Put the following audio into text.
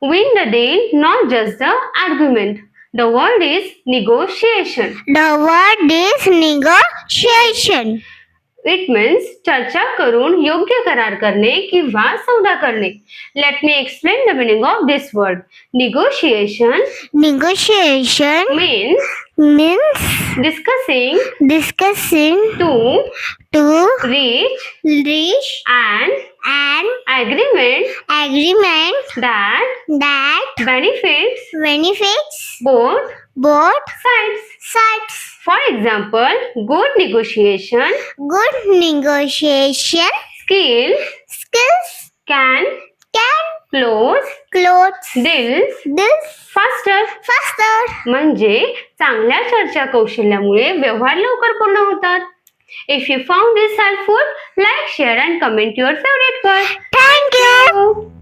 Win the deal, not just the argument. The word is negotiation. The word is negotiation. It means चर्चा करून योग्य करार करणे किंवा सौदा करणे. Let me explain the meaning of this word. Negotiation Negotiation means discussing to reach an agreement that benefits both sides. For example, good negotiation skills can close deals faster. म्हणजे चांगल्या चर्चा कौशल्यामुळे व्यवहार लवकर पूर्ण होतात. If you found this helpful, like, share and comment your favorite word. Thank you.